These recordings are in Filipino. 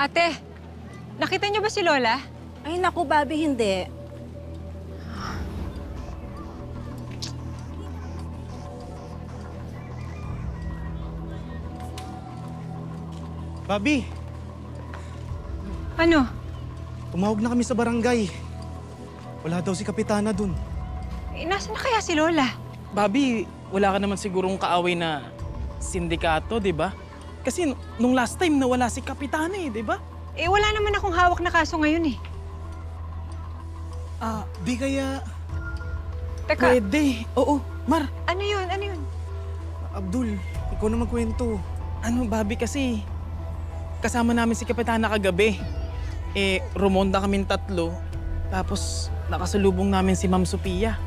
Ate, nakita niyo ba si Lola? Ay naku, Bobby, hindi. Bobby, Ano? tumawag na kami sa barangay. Wala daw si Kapitana dun. Nasaan na kaya si Lola? Bobby, wala ka naman sigurong kaaway na sindikato, di ba? Kasi nung last time nawala si Kapitana di ba? Wala naman akong hawak na kaso ngayon eh. Di kaya... Teka, Pwede. Oo, Mar. ano yun? Ano yun? Abdul, ikaw na magkwento. Ano, Bobby, kasi kasama namin si Kapitana kagabi. Rumonda kaming 3. Tapos nakasalubong namin si Ma'am Sophia.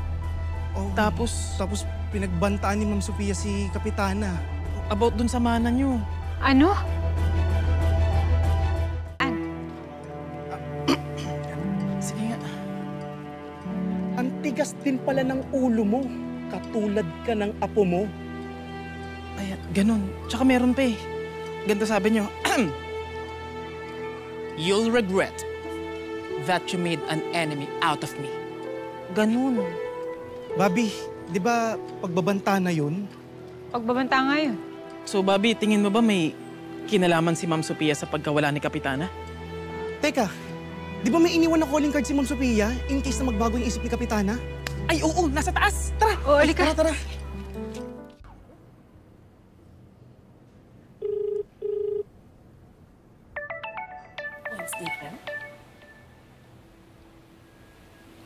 Oh, Tapos tapos pinagbantaan ni Ma'am Sophia si Kapitana. about dun sa mana nyo. Ano? Sige nga. Ang tigas din pala ng ulo mo. Katulad ka ng apo mo. Ay, ganun. Tsaka meron pa Ganito sabi nyo. You'll regret that you made an enemy out of me. Ganun. Bobby, di ba pagbabanta na yun? Pagbabanta nga yun. So, Bobby, tingin mo ba may kinalaman si Ma'am Sophia sa pagkawala ni Kapitana? Teka, di ba may iniwan na calling card si Ma'am Sophia in case na magbago yung isip ni Kapitana? Ay, oo, nasa taas. Tara. O, halika. Tara.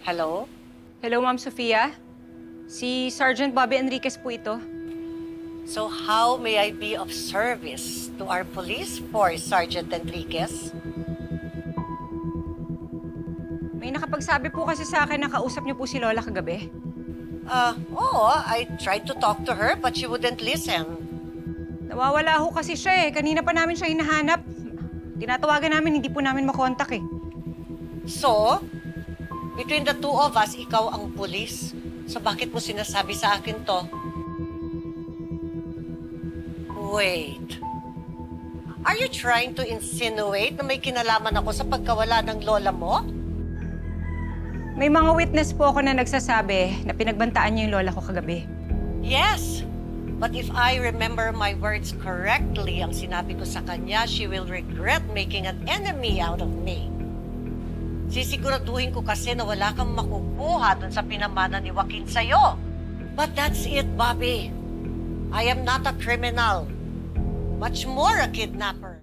Hello? Hello, Ma'am Sofia. Si Sergeant Bobby Enriquez po ito. So how may I be of service to our police force, Sergeant Enriquez? May nakapagsabi po kasi sa akin na kausap niyo po si Lola kagabi. Oo, I tried to talk to her but she wouldn't listen. Nawawala ho kasi siya Kanina pa namin siya hinahanap. Tinatawagan namin, hindi po namin makontak So, between the two of us, ikaw ang police. So bakit mo sinasabi sa akin to? Wait. Are you trying to insinuate na may kinalaman ako sa pagkawala ng lola mo? May mga witness po ako na nagsasabi na pinagbantaan niyo yung lola ko kagabi. Yes. But if I remember my words correctly, ang sinabi ko sa kanya, she will regret making an enemy out of me. Sisiguraduhin ko kasi na wala kang makukuha dun sa pinamana ni Joaquin sa'yo. But that's it, Bobby. I am not a criminal. Much more a kidnapper.